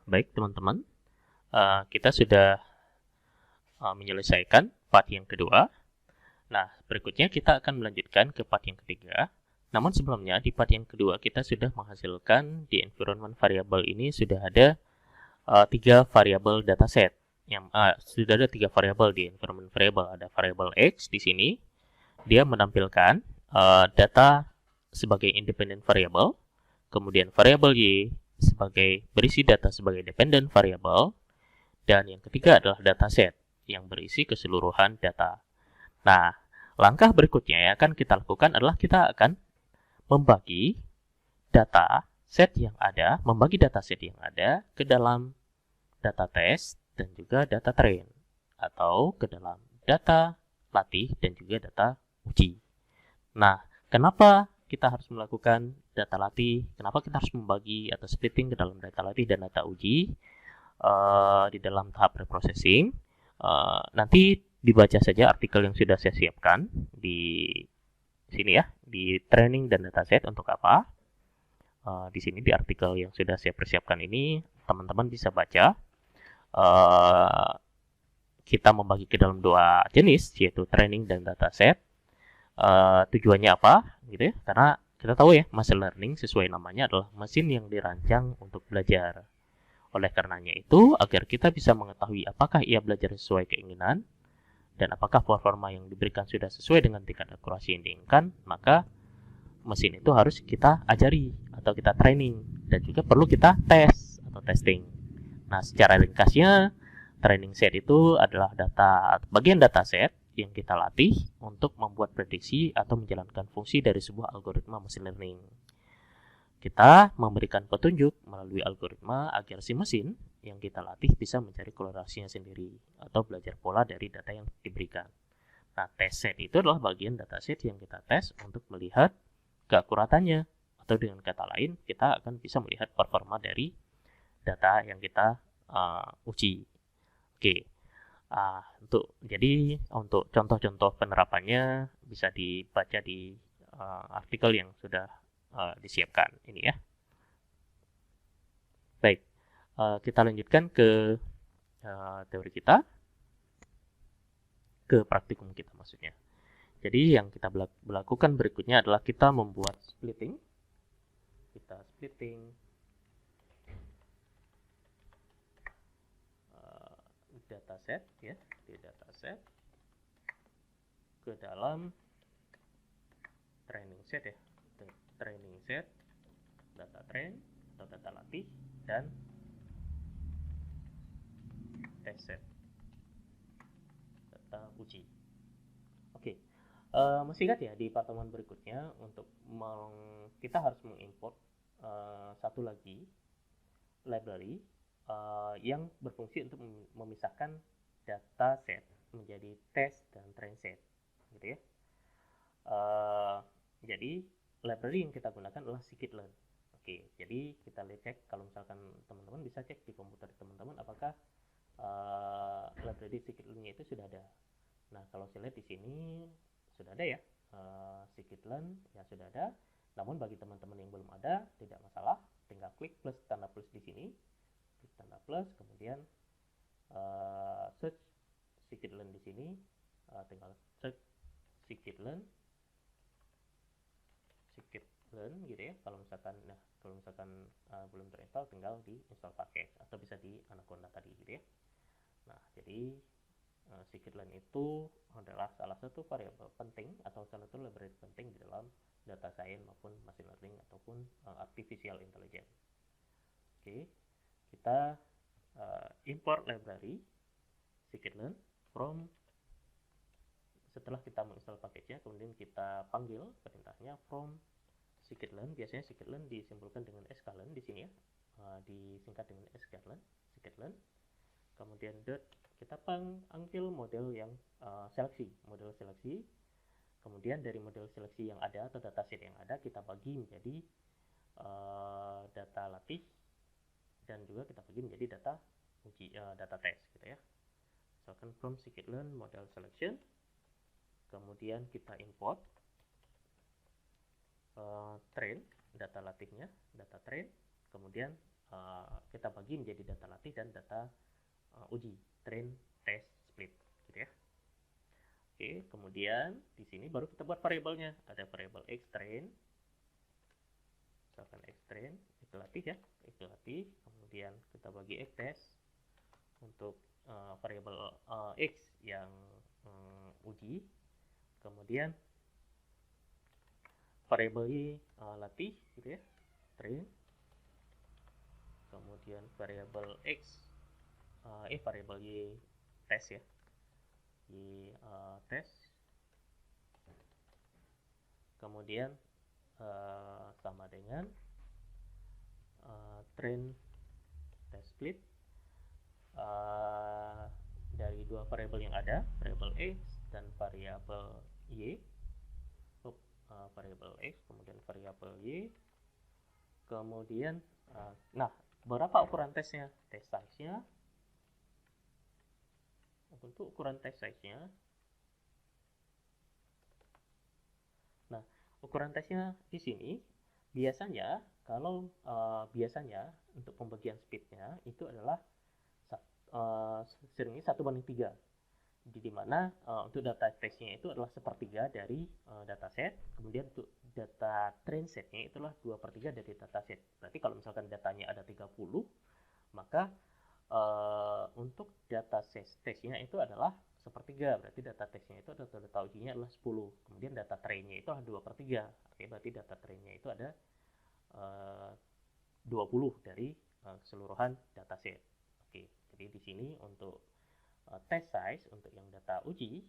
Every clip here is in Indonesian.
Baik teman-teman, kita sudah menyelesaikan part yang kedua. Nah, berikutnya kita akan melanjutkan ke part yang ketiga. Namun sebelumnya, di part yang kedua kita sudah menghasilkan di environment variable ini sudah ada tiga variabel dataset. Sudah ada tiga variabel di environment variable. Ada variabel X di sini, dia menampilkan data sebagai independent variable, kemudian variabel Y sebagai berisi data sebagai dependent variable, dan yang ketiga adalah dataset yang berisi keseluruhan data. Nah, langkah berikutnya yang akan kita lakukan adalah kita akan membagi data set yang ada, membagi dataset yang ada ke dalam data test dan juga data train, atau ke dalam data latih dan juga data uji. Nah, kenapa kita harus melakukan data latih? Kenapa kita harus membagi atau splitting ke dalam data latih dan data uji di dalam tahap preprocessing? Nanti dibaca saja artikel yang sudah saya siapkan di sini ya, di training dan dataset untuk apa. Di sini di artikel yang sudah saya persiapkan ini, teman-teman bisa baca. Kita membagi ke dalam dua jenis, yaitu training dan dataset. Tujuannya apa gitu ya, karena kita tahu ya, machine learning sesuai namanya adalah mesin yang dirancang untuk belajar. Oleh karenanya itu, agar kita bisa mengetahui apakah ia belajar sesuai keinginan dan apakah performa yang diberikan sudah sesuai dengan tingkat akurasi yang diinginkan, maka mesin itu harus kita ajari atau kita training, dan juga perlu kita tes atau testing. Nah, secara ringkasnya, training set itu adalah bagian data set yang kita latih untuk membuat prediksi atau menjalankan fungsi dari sebuah algoritma machine learning. Kita memberikan petunjuk melalui algoritma agar si mesin yang kita latih bisa mencari korelasinya sendiri atau belajar pola dari data yang diberikan. Nah, test set itu adalah bagian dataset yang kita tes untuk melihat keakuratannya, atau dengan kata lain, kita akan bisa melihat performa dari data yang kita uji. Oke, untuk contoh-contoh penerapannya bisa dibaca di artikel yang sudah disiapkan ini ya. Baik, kita lanjutkan ke teori kita, ke praktikum kita maksudnya. Jadi yang kita lakukan berikutnya adalah kita membuat splitting. Kita splitting dataset ya, di dataset ke dalam training set ya, training set, data train atau data latih, dan test set, data uji. Oke, masih ingat ya di pertemuan berikutnya untuk kita harus mengimport satu lagi library yang berfungsi untuk memisahkan data set menjadi test dan train set, gitu ya. Jadi library yang kita gunakan adalah scikit-learn. Oke, jadi kita cek, kalau misalkan teman-teman bisa cek di komputer teman-teman apakah library scikit-learn-nya itu sudah ada. Nah, kalau saya lihat di sini sudah ada ya, scikit-learn ya sudah ada. Namun bagi teman-teman yang belum ada, tidak masalah, tinggal klik plus tanda plus di sini, klik tanda plus, kemudian search scikit-learn di sini, tinggal search scikit-learn gitu ya. Kalau misalkan belum terinstall, tinggal di install package atau bisa di Anaconda tadi gitu ya. Nah, jadi scikit-learn itu adalah salah satu variabel penting atau salah satu library penting di dalam data science maupun machine learning ataupun artificial intelligence. Oke, kita import library scikit-learn setelah kita menginstal package-nya, kemudian kita panggil perintahnya from scikit-learn. Biasanya scikit-learn disimpulkan dengan sklearn di sini ya, disingkat dengan scikit-learn. Kemudian kita panggil model yang model seleksi. Kemudian dari model seleksi yang ada atau dataset yang ada, kita bagi menjadi data latih dan juga kita bagi menjadi data uji, data test gitu ya. Misalkan from scikit-learn model selection, kemudian kita import train, data latihnya, data train, kemudian kita bagi menjadi data latih dan data uji, train, test, split, gitu ya. Oke, kemudian di sini baru kita buat variabelnya. Ada variabel x train, misalkan x train, itu latih ya, itu latih. Kemudian kita bagi x test untuk variabel x yang uji. Kemudian variabel y latih, gitu ya, train. Kemudian variabel x, variabel y test ya, y test. Kemudian sama dengan train test split dari dua variabel yang ada, variabel x dan variabel y. Variabel x kemudian variabel y. Kemudian nah, berapa ukuran tesnya? Test size-nya. Untuk ukuran test size-nya, nah, ukuran tesnya di sini biasanya kalau biasanya untuk pembagian speednya itu adalah seringnya 1:3, di mana untuk data testnya itu adalah 1/3 dari dataset. Kemudian untuk data train setnya itulah 2/3 dari dataset. Berarti kalau misalkan datanya ada 30, maka untuk data testnya itu adalah 1/3. Berarti data testnya itu atau data ujinya adalah 10. Kemudian data trainnya itu adalah 2/3. Oke, berarti data trainnya itu ada 20 dari keseluruhan dataset. Oke, jadi di sini untuk test size untuk yang data uji,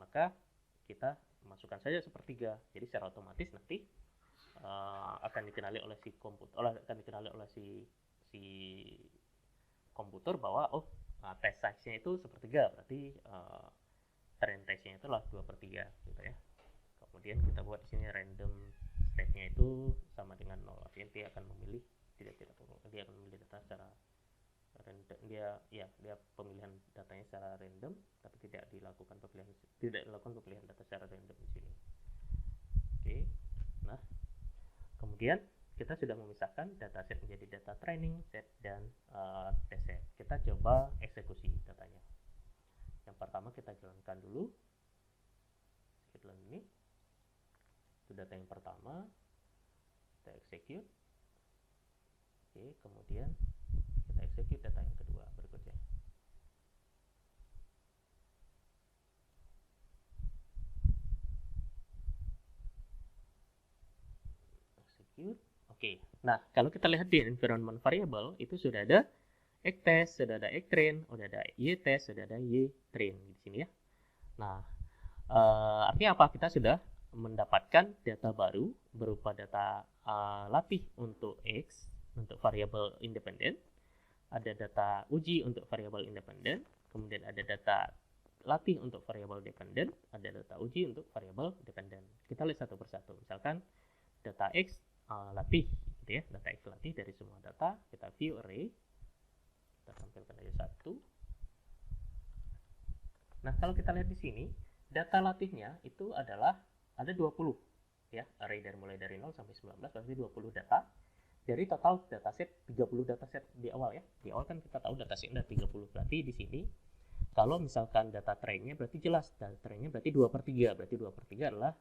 maka kita masukkan saja 1/3. Jadi secara otomatis nanti akan dikenali oleh si komputer bahwa test size-nya itu 1/3, berarti train testnya itu adalah 2/3 gitu ya. Kemudian kita buat di sini random state-nya itu sama dengan 0. Artinya dia akan memilih dia akan memilih data secara random. Dia pemilihan datanya secara random, tapi tidak dilakukan pemilihan data secara random di sini. Oke. Nah, kemudian kita sudah memisahkan dataset menjadi data training set dan test set. Kita coba eksekusi datanya. Yang pertama kita jalankan dulu. Kita ini itu data yang pertama, kita execute. Oke, kemudian kita execute data yang kedua berikutnya. Execute. Oke, nah kalau kita lihat di environment variable itu sudah ada x test, sudah ada x train, sudah ada y test, sudah ada y train di sini ya. Nah, artinya apa? Kita sudah mendapatkan data baru berupa data latih untuk x untuk variabel independen, ada data uji untuk variabel independen, kemudian ada data latih untuk variabel dependen, ada data uji untuk variabel dependen. Kita lihat satu persatu. Misalkan data x latih, gitu ya, data x latih dari semua data, kita view array, kita tampilkan aja satu. Nah, kalau kita lihat di sini, data latihnya itu adalah ada 20 ya, array mulai dari 0 sampai 19, berarti 20 data dari total dataset 30 dataset di awal ya. Di awal kan kita tahu datasetnya 30, berarti di sini kalau misalkan data trainnya berarti jelas data trainnya berarti 2/3, berarti 2/3 adalah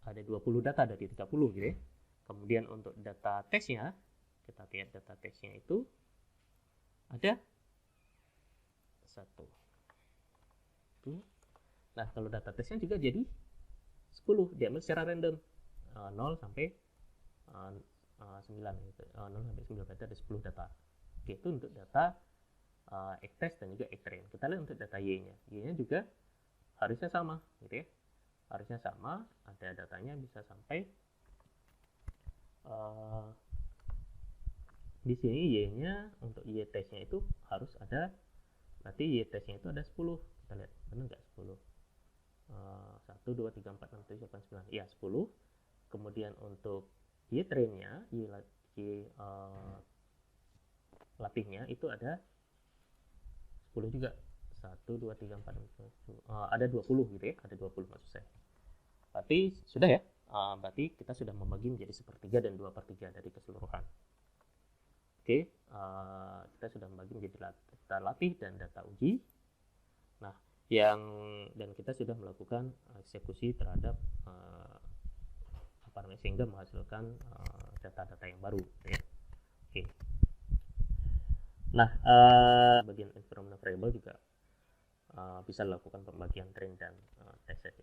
ada 20 data dari 30 gitu ya. Kemudian untuk data testnya, kita lihat data testnya itu ada 1. Nah, kalau data testnya juga jadi 10, diambil secara random 0 sampai 9 gitu. 0 sampai 9 berarti ada 10 data. Oke, itu untuk data x test dan juga x train. Kita lihat untuk data y-nya. Y-nya juga harusnya sama gitu ya. Harusnya sama, ada datanya bisa sampai di sini y-nya untuk y testnya itu harus ada, berarti y testnya itu ada 10. Kita lihat benar nggak 10? 1, 2, 3, 4, 6, 7, 8, 9. Ya, 10. Kemudian untuk y trainnya, y latihnya itu ada 10 juga. 1, 2, 3, 4, 5, 6, 7. Ada 20 gitu ya, ada 20 maksud saya. Berarti sudah ya. berarti kita sudah membagi menjadi 1/3 dan 2/3 dari keseluruhan. Oke, kita sudah membagi menjadi data latih dan data uji. Nah, dan kita sudah melakukan eksekusi terhadap sehingga menghasilkan data-data yang baru, ya. Oke. Nah, bagian environment variable juga bisa dilakukan pembagian train dan test set.